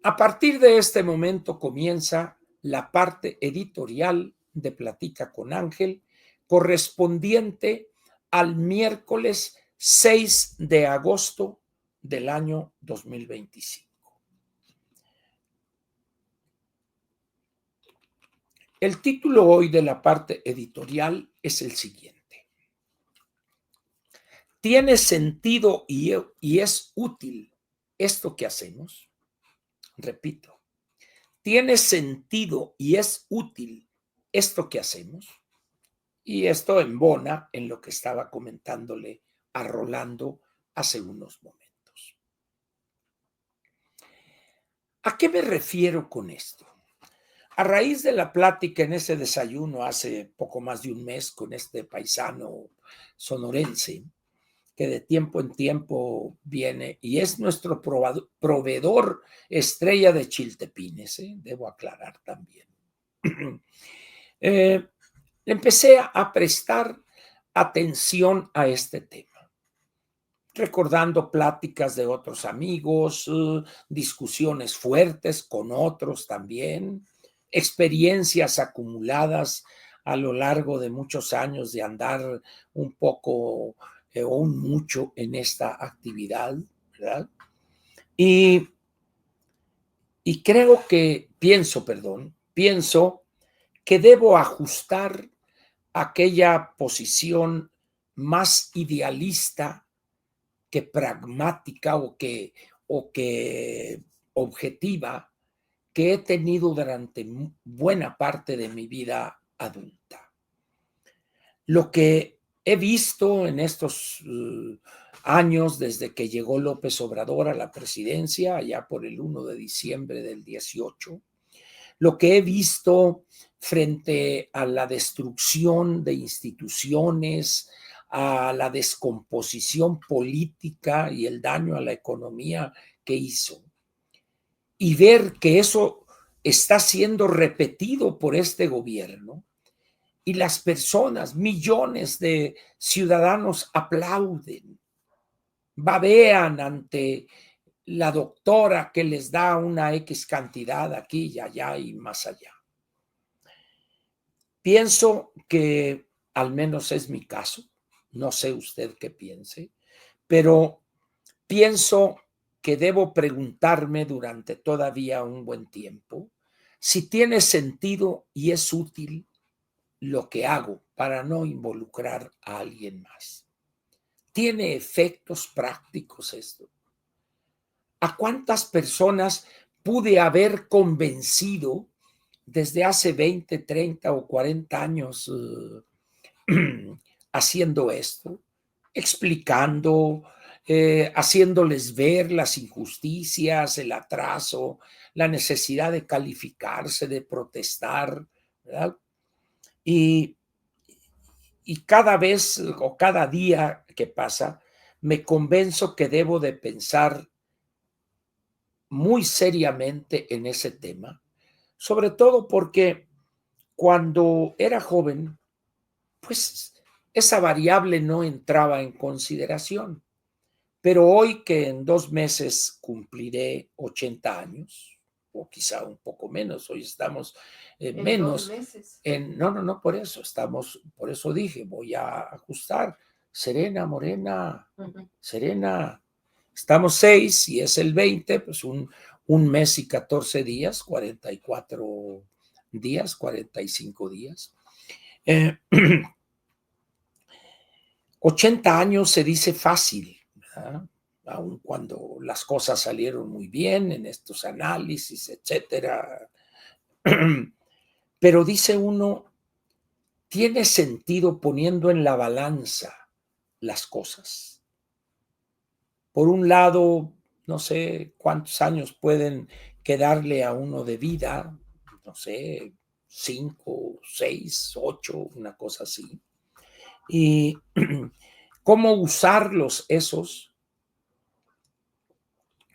A partir de este momento comienza la parte editorial de Platica con Ángel, correspondiente al miércoles 6 de agosto del año 2025. El título hoy de la parte editorial es el siguiente: ¿tiene sentido y es útil esto que hacemos? Repito, ¿tiene sentido y es útil esto que hacemos? Y esto embona en lo que estaba comentándole a Rolando hace unos momentos. ¿A qué me refiero con esto? A raíz de la plática en ese desayuno hace poco más de un mes con este paisano sonorense, que de tiempo en tiempo viene y es nuestro proveedor estrella de chiltepines, debo aclarar también. Empecé a prestar atención a este tema, recordando pláticas de otros amigos, discusiones fuertes con otros también, experiencias acumuladas a lo largo de muchos años de andar un poco o un mucho en esta actividad, ¿verdad? Y pienso que debo ajustar aquella posición más idealista que pragmática o que objetiva que he tenido durante buena parte de mi vida adulta. Lo que he visto en estos años desde que llegó López Obrador a la presidencia, allá por el 1 de diciembre del 18, lo que he visto frente a la destrucción de instituciones, a la descomposición política y el daño a la economía que hizo, y ver que eso está siendo repetido por este gobierno, y las personas, millones de ciudadanos aplauden, babean ante la doctora que les da una X cantidad aquí y allá y más allá. Pienso que, al menos es mi caso, no sé usted qué piense, pero pienso que debo preguntarme durante todavía un buen tiempo si tiene sentido y es útil lo que hago para no involucrar a alguien más. ¿Tiene efectos prácticos esto? ¿A cuántas personas pude haber convencido desde hace 20, 30 o 40 años haciendo esto, explicando, haciéndoles ver las injusticias, el atraso, la necesidad de calificarse, de protestar, ¿verdad? Y cada vez o cada día que pasa, me convenzo que debo de pensar muy seriamente en ese tema, sobre todo porque cuando era joven, pues esa variable no entraba en consideración. Pero hoy que en 2 meses cumpliré 80 años, o quizá un poco menos, hoy estamos menos. 2 meses. No, por eso dije, voy a ajustar. Serena, Morena, Serena, estamos 6 y es el 20, pues un mes y 14 días, 44 días, 45 días. 80 años se dice fácil, ¿verdad? Aun cuando las cosas salieron muy bien en estos análisis, etcétera. Pero dice uno, ¿tiene sentido poniendo en la balanza las cosas? Por un lado, no sé cuántos años pueden quedarle a uno de vida, no sé, 5, 6, 8, una cosa así. Y cómo usarlos esos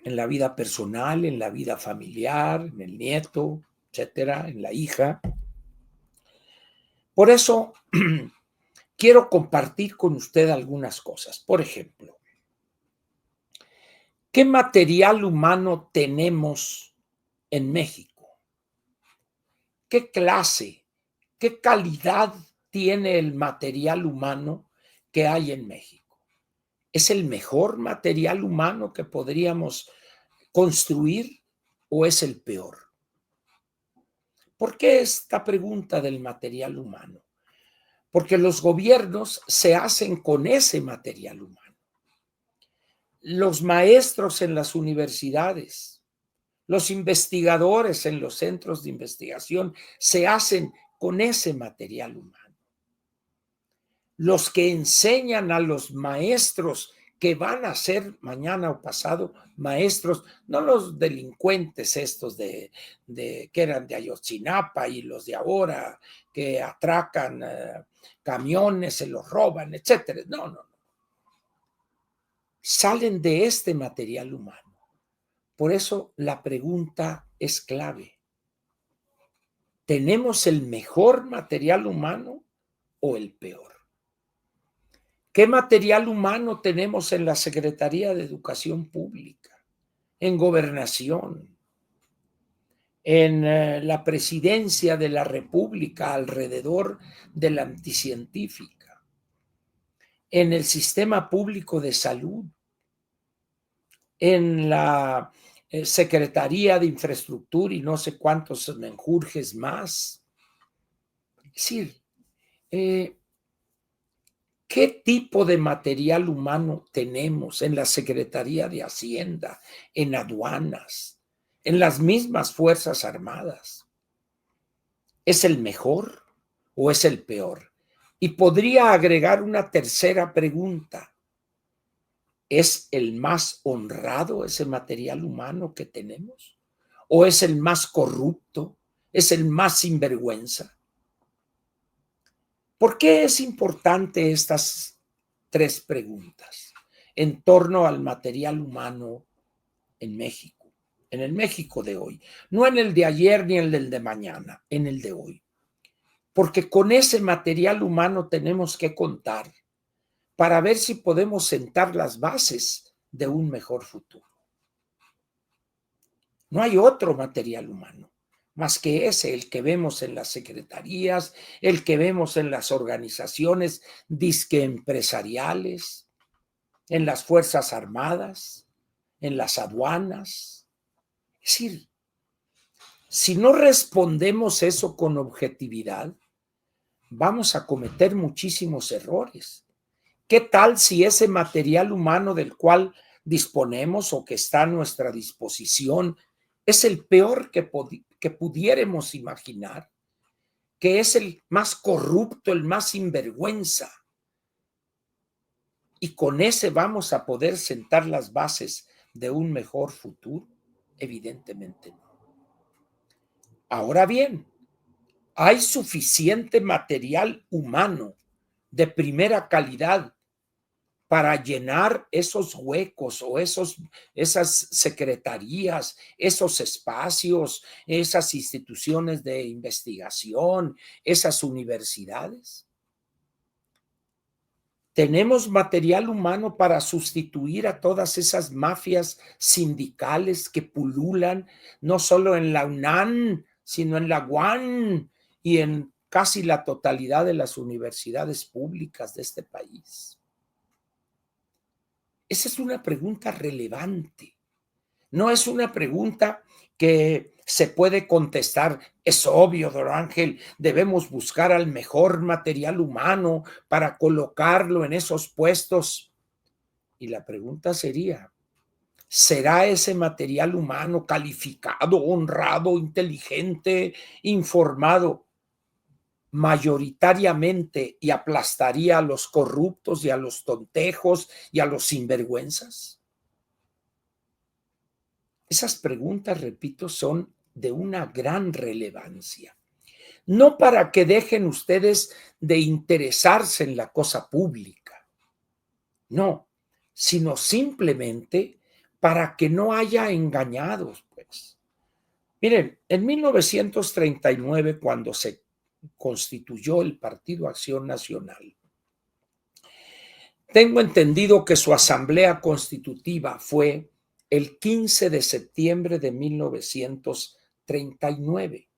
en la vida personal, en la vida familiar, en el nieto, etcétera, en la hija. Por eso quiero compartir con usted algunas cosas. Por ejemplo, ¿qué material humano tenemos en México? ¿Qué clase, qué calidad tiene el material humano que hay en México? ¿Es el mejor material humano que podríamos construir o es el peor? ¿Por qué esta pregunta del material humano? Porque los gobiernos se hacen con ese material humano. Los maestros en las universidades, los investigadores en los centros de investigación se hacen con ese material humano. Los que enseñan a los maestros que van a ser mañana o pasado maestros, no los delincuentes estos que eran de Ayotzinapa y los de ahora que atracan camiones, se los roban, etcétera. No, no, no. Salen de este material humano. Por eso la pregunta es clave. ¿Tenemos el mejor material humano o el peor? ¿Qué material humano tenemos en la Secretaría de Educación Pública, en Gobernación, en la Presidencia de la República alrededor de la anticientífica, en el Sistema Público de Salud, en la Secretaría de Infraestructura y no sé cuántos menjurjes más? Es decir, ¿qué tipo de material humano tenemos en la Secretaría de Hacienda, en aduanas, en las mismas Fuerzas Armadas? ¿Es el mejor o es el peor? Y podría agregar una tercera pregunta. ¿Es el más honrado ese material humano que tenemos? ¿O es el más corrupto? ¿Es el más sinvergüenza? ¿Por qué es importante estas tres preguntas en torno al material humano en México, en el México de hoy? No en el de ayer ni en el de mañana, en el de hoy. Porque con ese material humano tenemos que contar para ver si podemos sentar las bases de un mejor futuro. No hay otro material humano más que ese, el que vemos en las secretarías, el que vemos en las organizaciones disque empresariales, en las Fuerzas Armadas, en las aduanas. Es decir, si no respondemos eso con objetividad, vamos a cometer muchísimos errores. ¿Qué tal si ese material humano del cual disponemos o que está a nuestra disposición es el peor que pudiéramos imaginar? Que es el más corrupto, el más sinvergüenza. Y con ese vamos a poder sentar las bases de un mejor futuro. Evidentemente no. Ahora bien, hay suficiente material humano de primera calidad para llenar esos huecos o esas secretarías, esos espacios, esas instituciones de investigación, esas universidades. ¿Tenemos material humano para sustituir a todas esas mafias sindicales que pululan no solo en la UNAM, sino en la UAM y en casi la totalidad de las universidades públicas de este país? Esa es una pregunta relevante. No es una pregunta que se puede contestar. Es obvio, don Ángel, debemos buscar al mejor material humano para colocarlo en esos puestos. Y la pregunta sería, ¿será ese material humano calificado, honrado, inteligente, informado mayoritariamente y aplastaría a los corruptos y a los tontejos y a los sinvergüenzas? Esas preguntas, repito, son de una gran relevancia. No para que dejen ustedes de interesarse en la cosa pública, no, sino simplemente para que no haya engañados, pues. Miren, en 1939, cuando se constituyó el Partido Acción Nacional, tengo entendido que su asamblea constitutiva fue el 15 de septiembre de 1939. 39.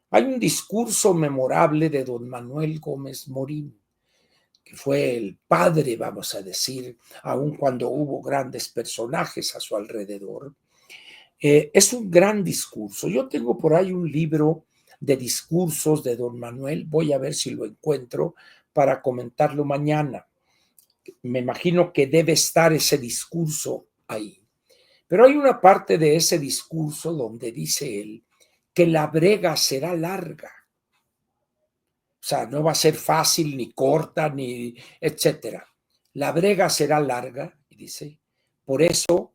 Hay un discurso memorable de don Manuel Gómez Morín, que fue el padre, vamos a decir, aun cuando hubo grandes personajes a su alrededor. Es un gran discurso. Yo tengo por ahí un libro de discursos de don Manuel, voy a ver si lo encuentro para comentarlo mañana. Me imagino que debe estar ese discurso ahí. Pero hay una parte de ese discurso donde dice él que la brega será larga. O sea, no va a ser fácil, ni corta, ni etcétera. La brega será larga, y dice, por eso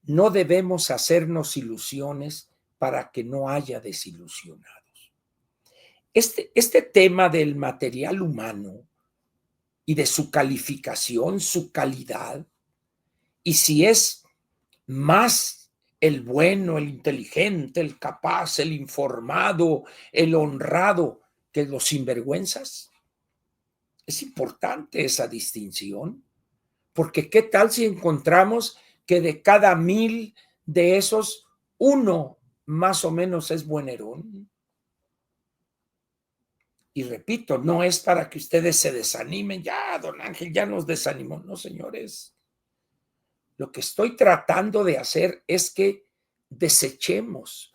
no debemos hacernos ilusiones para que no haya desilusionados. Este tema del material humano y de su calificación, su calidad, y si es más el bueno, el inteligente, el capaz, el informado, el honrado que los sinvergüenzas. Es importante esa distinción, porque ¿qué tal si encontramos que de cada 1000 de esos, uno más o menos es buenερón? Y repito, no es para que ustedes se desanimen, ya, don Ángel, ya nos desanimó. No, señores. Lo que estoy tratando de hacer es que desechemos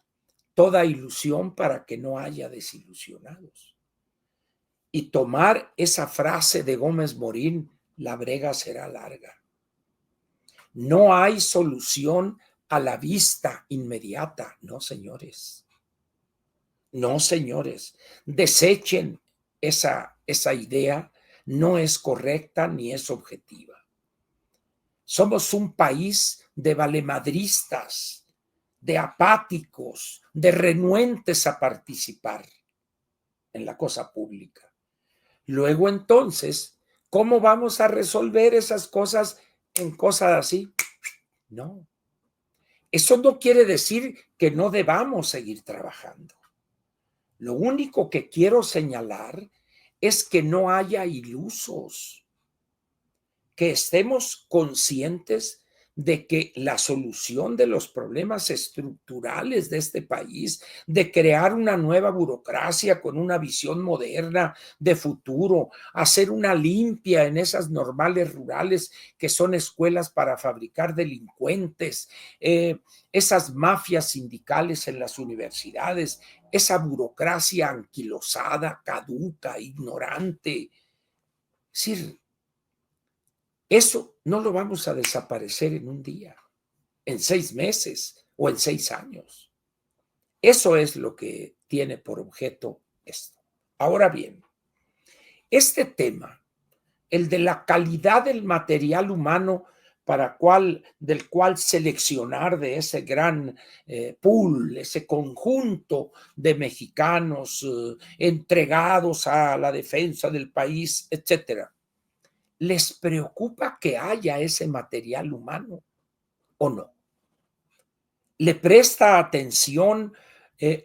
toda ilusión para que no haya desilusionados. Y tomar esa frase de Gómez Morín, la brega será larga. No hay solución a la vista inmediata, no, señores. No, señores. Desechen esa idea, no es correcta ni es objetiva. Somos un país de valemadristas, de apáticos, de renuentes a participar en la cosa pública. Luego entonces, ¿cómo vamos a resolver esas cosas en cosas así? No. Eso no quiere decir que no debamos seguir trabajando. Lo único que quiero señalar es que no haya ilusos, que estemos conscientes de que la solución de los problemas estructurales de este país, de crear una nueva burocracia con una visión moderna de futuro, hacer una limpia en esas normales rurales que son escuelas para fabricar delincuentes, esas mafias sindicales en las universidades, esa burocracia anquilosada, caduca, ignorante. Es decir, eso no lo vamos a desaparecer en un día, en 6 meses o en 6 años. Eso es lo que tiene por objeto esto. Ahora bien, este tema, el de la calidad del material humano del cual seleccionar de ese gran pool, ese conjunto de mexicanos entregados a la defensa del país, etcétera. ¿Les preocupa que haya ese material humano o no? ¿Le presta atención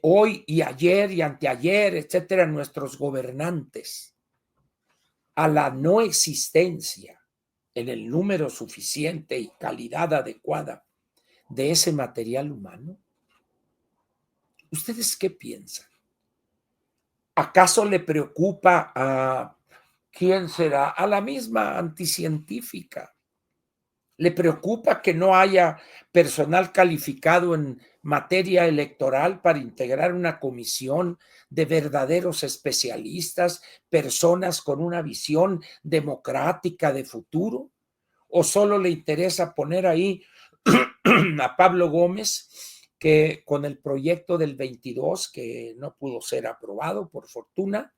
hoy y ayer y anteayer, etcétera, nuestros gobernantes a la no existencia en el número suficiente y calidad adecuada de ese material humano? ¿Ustedes qué piensan? ¿Acaso le preocupa a quién será? A la misma anticientífica. ¿Le preocupa que no haya personal calificado en materia electoral para integrar una comisión de verdaderos especialistas, personas con una visión democrática de futuro? ¿O solo le interesa poner ahí a Pablo Gómez, que con el proyecto del 22, que no pudo ser aprobado por fortuna,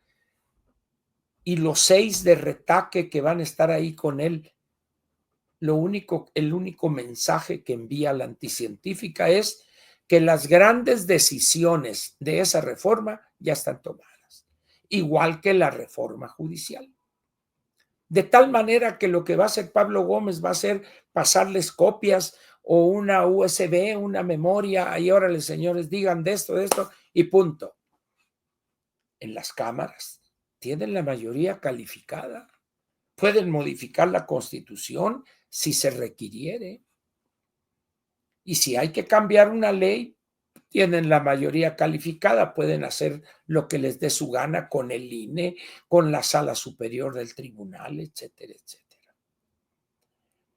y los 6 de retaque que van a estar ahí con él? El único mensaje que envía la anticientífica es que las grandes decisiones de esa reforma ya están tomadas, igual que la reforma judicial. De tal manera que lo que va a hacer Pablo Gómez va a ser pasarles copias o una USB, una memoria, y órale, señores, digan de esto, y punto. En las cámaras tienen la mayoría calificada. Pueden modificar la Constitución si se requiriere. Y si hay que cambiar una ley, tienen la mayoría calificada, pueden hacer lo que les dé su gana con el INE, con la sala superior del tribunal, etcétera, etcétera.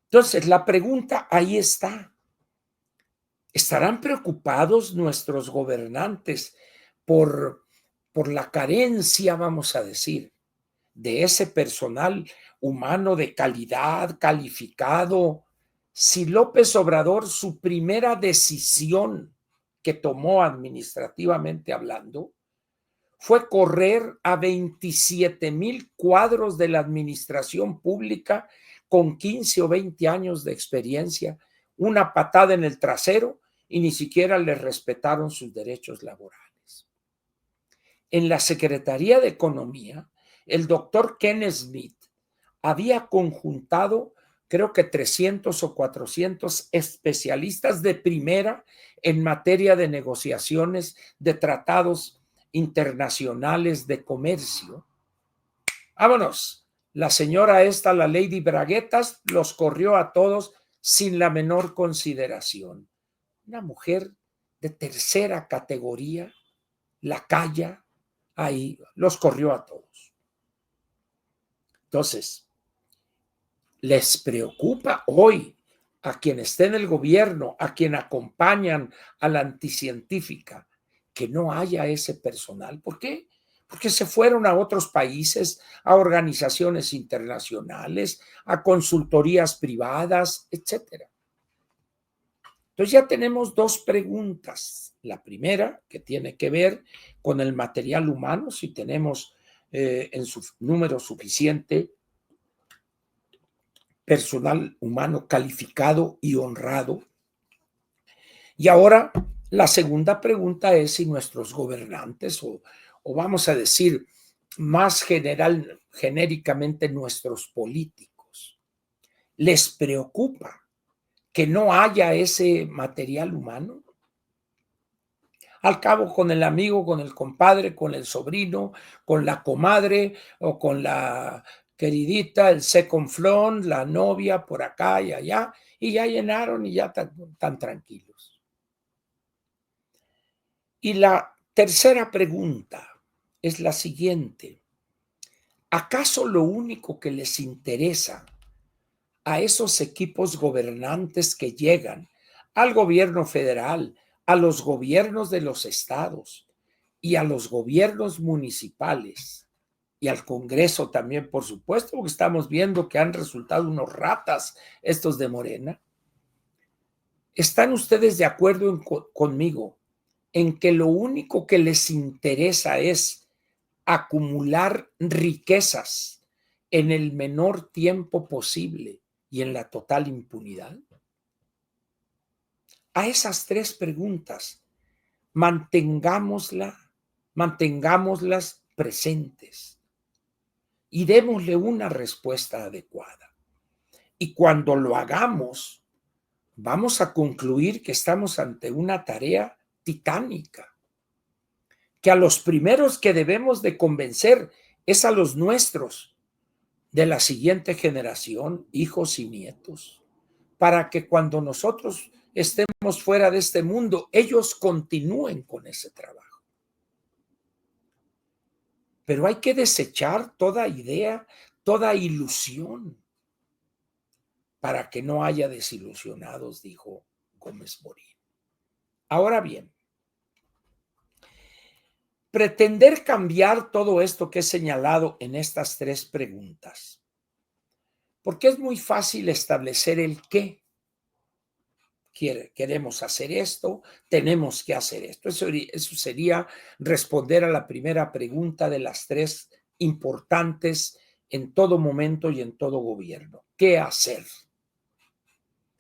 Entonces, la pregunta ahí está. ¿Estarán preocupados nuestros gobernantes por, por la carencia, vamos a decir, de ese personal humano de calidad, calificado? Si López Obrador, su primera decisión que tomó administrativamente hablando, fue correr a 27,000 cuadros de la administración pública con 15 o 20 años de experiencia, una patada en el trasero y ni siquiera les respetaron sus derechos laborales. En la Secretaría de Economía, el doctor Ken Smith había conjuntado, creo que 300 o 400 especialistas de primera en materia de negociaciones de tratados internacionales de comercio. Vámonos. La señora esta, la Lady Braguetas, los corrió a todos sin la menor consideración. Una mujer de tercera categoría, la calla, ahí los corrió a todos. Entonces, les preocupa hoy a quien esté en el gobierno, a quien acompañan a la anticientífica, que no haya ese personal. ¿Por qué? Porque se fueron a otros países, a organizaciones internacionales, a consultorías privadas, etcétera. Entonces ya tenemos dos preguntas. La primera, que tiene que ver con el material humano, si tenemos en su número suficiente personal humano calificado y honrado. Y ahora la segunda pregunta es si nuestros gobernantes, o vamos a decir más genéricamente nuestros políticos, les preocupa que no haya ese material humano. Al cabo, con el amigo, con el compadre, con el sobrino, con la comadre o con la queridita, el second flon, la novia por acá y allá, y ya llenaron y ya están tranquilos. Y la tercera pregunta es la siguiente. ¿Acaso lo único que les interesa a esos equipos gobernantes que llegan al gobierno federal, a los gobiernos de los estados y a los gobiernos municipales y al Congreso también, por supuesto, porque estamos viendo que han resultado unos ratas estos de Morena? ¿Están ustedes de acuerdo conmigo en que lo único que les interesa es acumular riquezas en el menor tiempo posible y en la total impunidad? A esas tres preguntas, mantengámoslas presentes y démosle una respuesta adecuada. Y cuando lo hagamos, vamos a concluir que estamos ante una tarea titánica, que a los primeros que debemos de convencer es a los nuestros, de la siguiente generación, hijos y nietos, para que cuando nosotros estemos fuera de este mundo, ellos continúen con ese trabajo. Pero hay que desechar toda idea, toda ilusión, para que no haya desilusionados, dijo Gómez Morín. Ahora bien, pretender cambiar todo esto que he señalado en estas tres preguntas, porque es muy fácil establecer el qué. Queremos hacer esto, tenemos que hacer esto. Eso sería responder a la primera pregunta de las tres importantes en todo momento y en todo gobierno. ¿Qué hacer?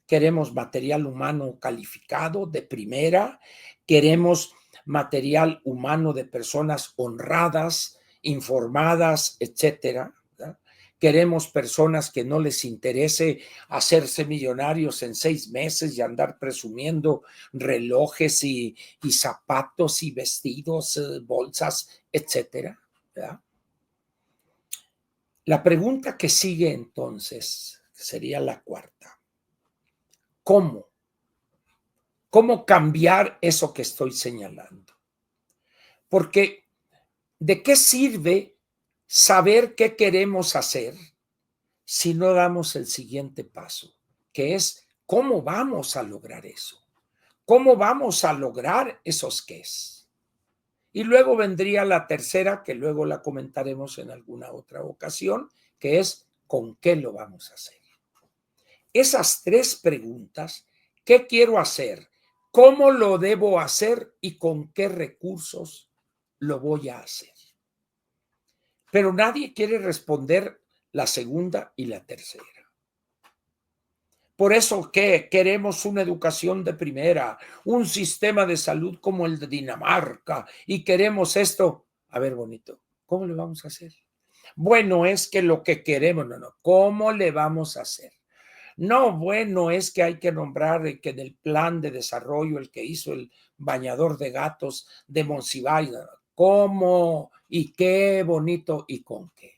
Queremos material humano calificado de primera, queremos material humano de personas honradas, informadas, etcétera. Queremos personas que no les interese hacerse millonarios en 6 meses y andar presumiendo relojes y zapatos y vestidos, bolsas, etcétera, ¿verdad? La pregunta que sigue entonces sería la cuarta. ¿Cómo? cómo cambiar eso que estoy señalando. Porque ¿de qué sirve saber qué queremos hacer si no damos el siguiente paso, que es cómo vamos a lograr eso? ¿Cómo vamos a lograr esos qués? Y luego vendría la tercera, que luego la comentaremos en alguna otra ocasión, que es ¿con qué lo vamos a hacer? Esas tres preguntas, ¿qué quiero hacer? ¿Cómo lo debo hacer? ¿Y con qué recursos lo voy a hacer? Pero nadie quiere responder la segunda y la tercera. Por eso que queremos una educación de primera, un sistema de salud como el de Dinamarca y queremos esto. A ver, bonito, ¿cómo le vamos a hacer? Bueno, es que lo que queremos, no, ¿cómo le vamos a hacer? No, bueno, es que hay que nombrar que del plan de desarrollo, el que hizo el bañador de gatos de Monsiváis, ¿cómo y qué bonito y con qué?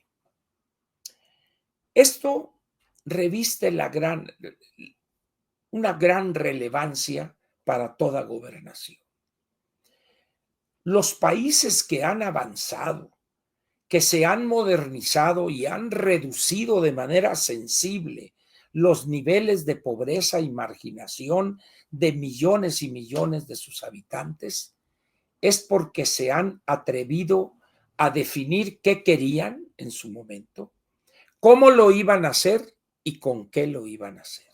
Esto reviste una gran relevancia para toda gobernación. Los países que han avanzado, que se han modernizado y han reducido de manera sensible los niveles de pobreza y marginación de millones y millones de sus habitantes, es porque se han atrevido a definir qué querían en su momento, cómo lo iban a hacer y con qué lo iban a hacer.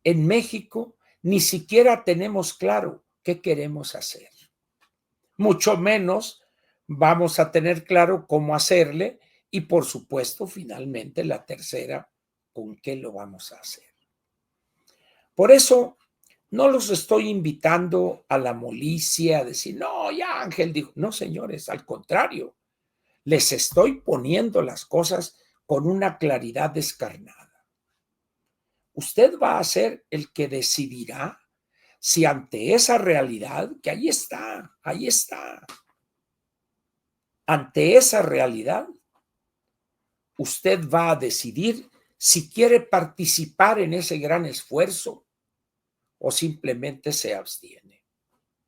En México ni siquiera tenemos claro qué queremos hacer. Mucho menos vamos a tener claro cómo hacerle y, por supuesto, finalmente la tercera, con qué lo vamos a hacer. Por eso no los estoy invitando a la molicie, a decir, no, ya Ángel dijo, no, señores, al contrario, les estoy poniendo las cosas con una claridad descarnada. Usted va a ser el que decidirá si ante esa realidad, que ahí está, ante esa realidad, usted va a decidir si quiere participar en ese gran esfuerzo o simplemente se abstiene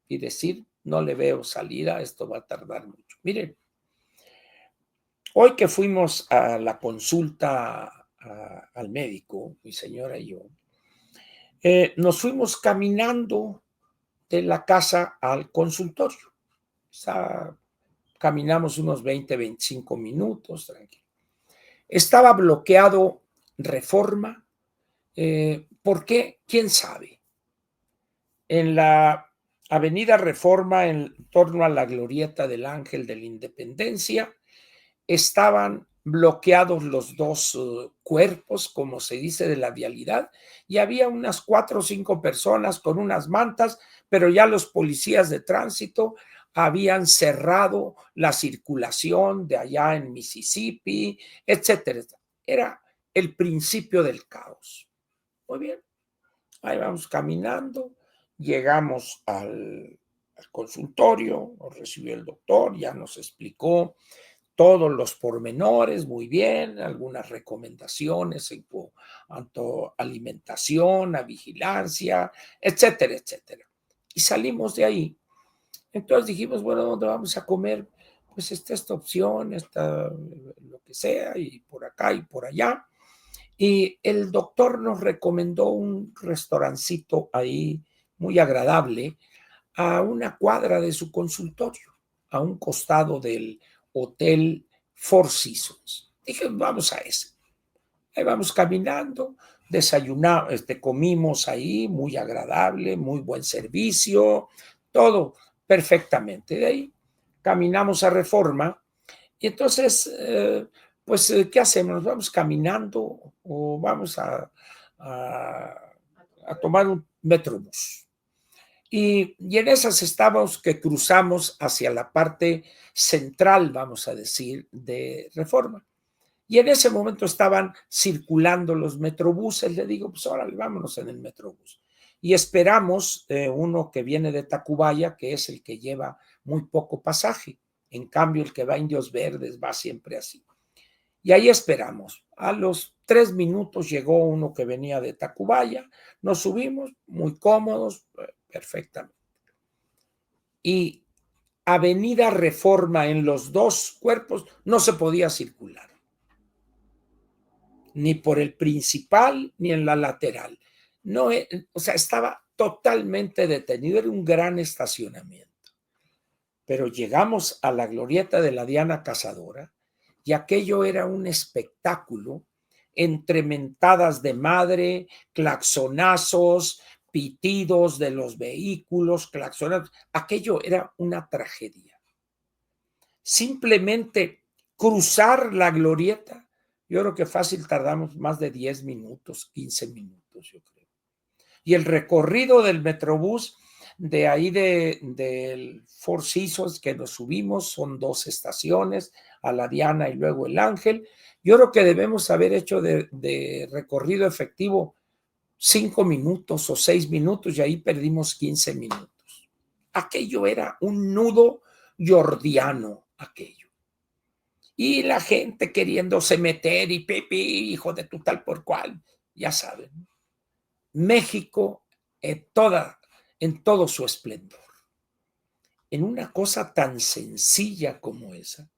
y decir, no le veo salida, esto va a tardar mucho. Miren, hoy que fuimos a la consulta al médico, mi señora y yo, nos fuimos caminando de la casa al consultorio. Caminamos unos 20, 25 minutos, tranquilo. Estaba bloqueado Reforma. ¿Por qué? ¿Quién sabe? En la avenida Reforma, en torno a la glorieta del Ángel de la Independencia, estaban bloqueados los dos cuerpos, como se dice, de la vialidad, y había unas 4 o 5 personas con unas mantas, pero ya los policías de tránsito habían cerrado la circulación de allá en Mississippi, etcétera. Era el principio del caos. Muy bien, ahí vamos caminando, llegamos al consultorio, nos recibió el doctor, ya nos explicó todos los pormenores, muy bien, algunas recomendaciones en cuanto a alimentación, a vigilancia, etcétera, etcétera. Y salimos de ahí. Entonces dijimos, bueno, ¿dónde vamos a comer? Pues está esta opción, está lo que sea, y por acá y por allá. Y el doctor nos recomendó un restaurancito ahí muy agradable a una cuadra de su consultorio, a un costado del Hotel Four Seasons. Dije, vamos a ese. Ahí vamos caminando, desayunamos, comimos ahí, muy agradable, muy buen servicio, todo perfectamente. De ahí caminamos a Reforma y entonces, pues, ¿qué hacemos? ¿Nos vamos caminando o vamos a tomar un metrobús? Y en esas estábamos que cruzamos hacia la parte central, vamos a decir, de Reforma. Y en ese momento estaban circulando los metrobuses. Le digo, pues órale, vámonos en el metrobús. Y esperamos uno que viene de Tacubaya, que es el que lleva muy poco pasaje. En cambio, el que va a Indios Verdes va siempre así. Y ahí esperamos. A los 3 minutos llegó uno que venía de Tacubaya. Nos subimos, muy cómodos, perfectamente. Y Avenida Reforma en los dos cuerpos no se podía circular, ni por el principal ni en la lateral. No, o sea, estaba totalmente detenido, era un gran estacionamiento. Pero llegamos a la glorieta de la Diana Cazadora y aquello era un espectáculo entre mentadas de madre, claxonazos, pitidos de los vehículos, claxonazos. Aquello era una tragedia. Simplemente cruzar la glorieta, yo creo que fácil tardamos más de 10 minutos, 15 minutos, yo creo. Y el recorrido del Metrobús de ahí del Four Seasons que nos subimos, son 2 estaciones, a la Diana y luego el Ángel. Yo creo que debemos haber hecho de recorrido efectivo 5 minutos o 6 minutos y ahí perdimos 15 minutos. Aquello era un nudo gordiano, aquello. Y la gente queriéndose meter y pipi, hijo de tu tal por cual, ya saben. México en todo su esplendor. En una cosa tan sencilla como esa,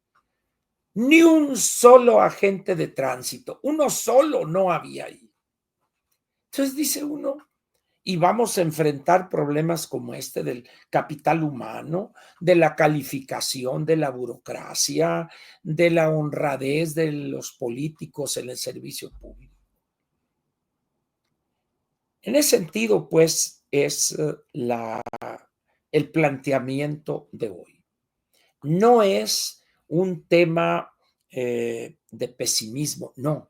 ni un solo agente de tránsito, uno solo no había ahí. Entonces dice uno, y vamos a enfrentar problemas como este del capital humano, de la calificación, de la burocracia, de la honradez de los políticos en el servicio público. En ese sentido, pues, es el planteamiento de hoy. No es un tema de pesimismo, no.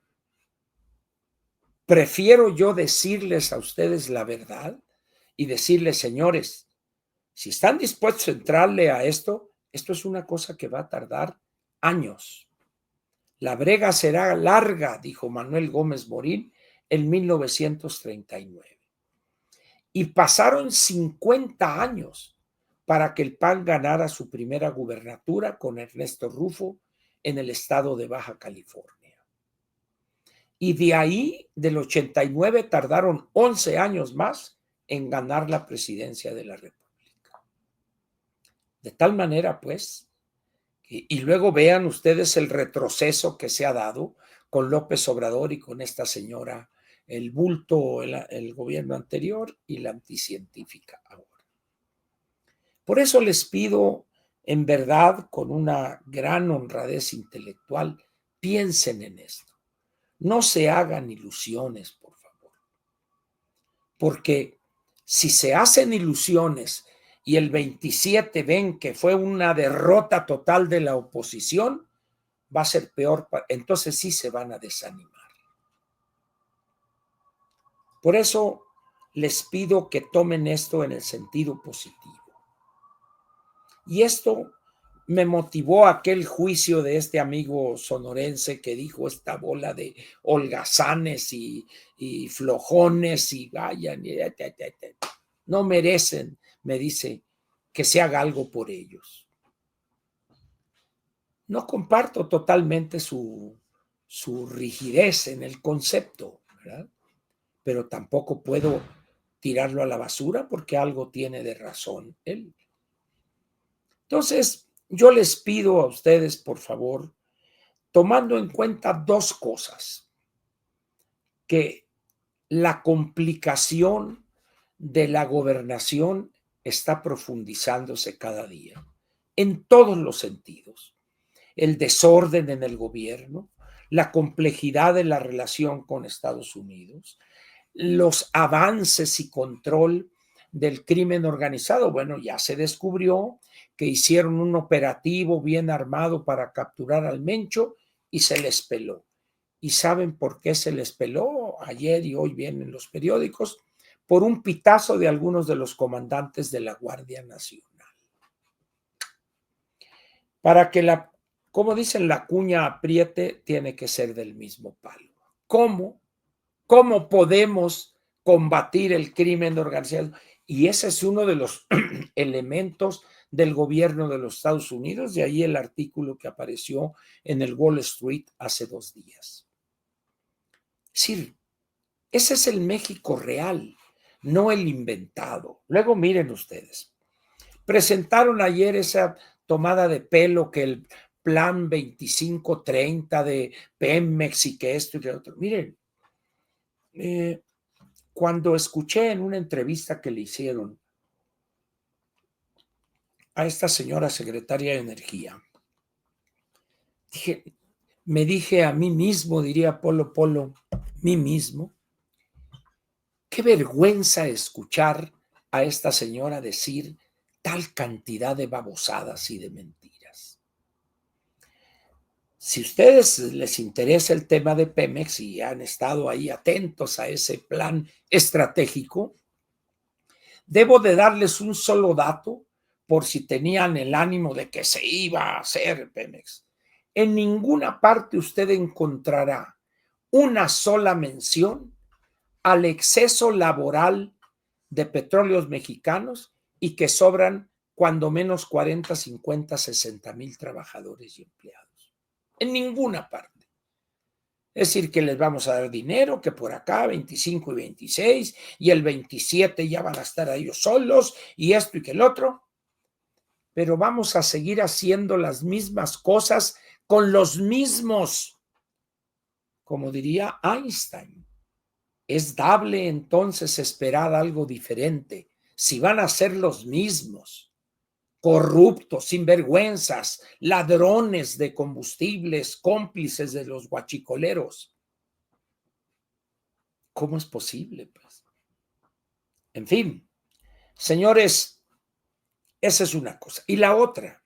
Prefiero yo decirles a ustedes la verdad y decirles, señores, si están dispuestos a entrarle a esto, esto es una cosa que va a tardar años. La brega será larga, dijo Manuel Gómez Morín en 1939. Y pasaron 50 años para que el PAN ganara su primera gubernatura con Ernesto Rufo en el estado de Baja California. Y de ahí, del 89, tardaron 11 años más en ganar la presidencia de la República. De tal manera, pues, y luego vean ustedes el retroceso que se ha dado con López Obrador y con esta señora, el bulto, el gobierno anterior y la anticientífica ahora. Por eso les pido, en verdad, con una gran honradez intelectual, piensen en esto. No se hagan ilusiones, por favor. Porque si se hacen ilusiones y el 27 ven que fue una derrota total de la oposición, va a ser peor, entonces sí se van a desanimar. Por eso les pido que tomen esto en el sentido positivo. Y esto me motivó aquel juicio de este amigo sonorense que dijo esta bola de holgazanes y flojones y vayan, no merecen, me dice, que se haga algo por ellos. No comparto totalmente su rigidez en el concepto, ¿verdad? Pero tampoco puedo tirarlo a la basura porque algo tiene de razón él. Entonces, yo les pido a ustedes, por favor, tomando en cuenta 2 cosas, que la complicación de la gobernación está profundizándose cada día, en todos los sentidos. El desorden en el gobierno, la complejidad de la relación con Estados Unidos, los avances y control del crimen organizado. Bueno, ya se descubrió que hicieron un operativo bien armado para capturar al Mencho y se les peló. ¿Y saben por qué se les peló? Ayer y hoy vienen los periódicos, por un pitazo de algunos de los comandantes de la Guardia Nacional. Para que como dicen, la cuña apriete, tiene que ser del mismo palo. ¿Cómo? ¿Cómo podemos combatir el crimen organizado? Y ese es uno de los elementos del gobierno de los Estados Unidos, de ahí el artículo que apareció en el Wall Street hace 2 días. Es decir, ese es el México real. no el inventado. Luego miren ustedes, presentaron ayer esa tomada de pelo que el plan 2530 de Pemex y que esto y que otro. Miren, cuando escuché en una entrevista que le hicieron a esta señora secretaria de Energía, me dije a mí mismo, diría Polo Polo, mí mismo, qué vergüenza escuchar a esta señora decir tal cantidad de babosadas y de mentiras. Si a ustedes les interesa el tema de Pemex y han estado ahí atentos a ese plan estratégico, debo de darles un solo dato por si tenían el ánimo de que se iba a hacer Pemex. En ninguna parte usted encontrará una sola mención al exceso laboral de petróleos mexicanos y que sobran cuando menos 40, 50, 60 mil trabajadores y empleados. En ninguna parte. Es decir, que les vamos a dar dinero, que por acá 25 y 26 y el 27 ya van a estar ellos solos y esto y que el otro. Pero vamos a seguir haciendo las mismas cosas con los mismos, como diría Einstein. Es dable entonces esperar algo diferente si van a ser los mismos, corruptos, sinvergüenzas, ladrones de combustibles, cómplices de los guachicoleros. ¿Cómo es posible, pues? En fin, señores, esa es una cosa. Y la otra,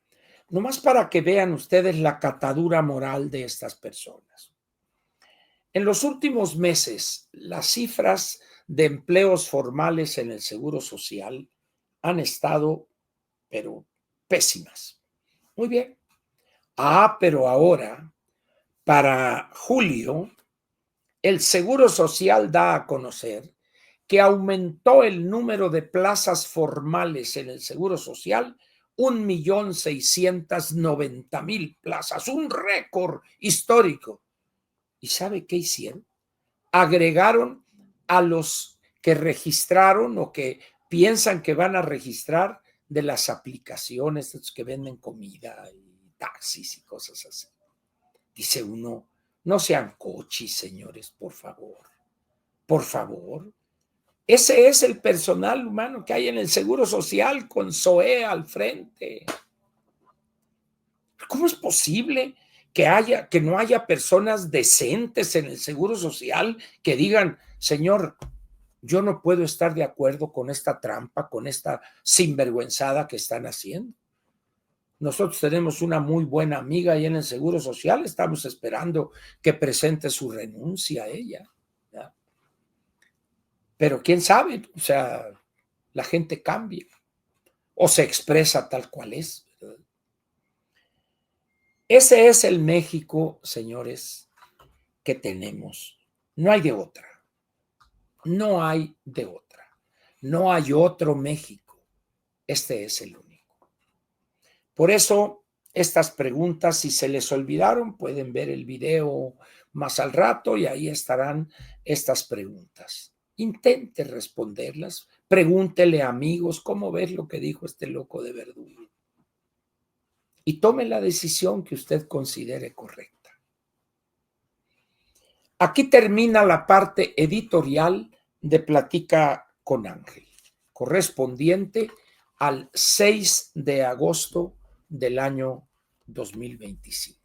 nomás para que vean ustedes la catadura moral de estas personas. En los últimos meses, las cifras de empleos formales en el Seguro Social han estado, pero pésimas. Muy bien. Pero ahora, para julio, el Seguro Social da a conocer que aumentó el número de plazas formales en el Seguro Social 1,690,000 plazas, un récord histórico. ¿Y sabe qué hicieron? Agregaron a los que registraron o que piensan que van a registrar de las aplicaciones que venden comida y taxis y cosas así. Dice uno, no sean cochis, señores, por favor. Por favor. Ese es el personal humano que hay en el Seguro Social con SOE al frente. ¿Cómo es posible que no haya personas decentes en el Seguro Social que digan, señor, yo no puedo estar de acuerdo con esta trampa, con esta sinvergüenzada que están haciendo? Nosotros tenemos una muy buena amiga ahí en el Seguro Social, estamos esperando que presente su renuncia a ella. ¿Ya? Pero quién sabe, o sea, la gente cambia o se expresa tal cual es. ¿Verdad? Ese es el México, señores, que tenemos. No hay de otra. No hay de otra. No hay otro México. Este es el único. Por eso, estas preguntas, si se les olvidaron, pueden ver el video más al rato y ahí estarán estas preguntas. Intente responderlas. Pregúntele a amigos cómo ves lo que dijo este loco de Verdugo. Y tome la decisión que usted considere correcta. Aquí termina la parte editorial de Platica con Ángel, correspondiente al 6 de agosto del año 2025.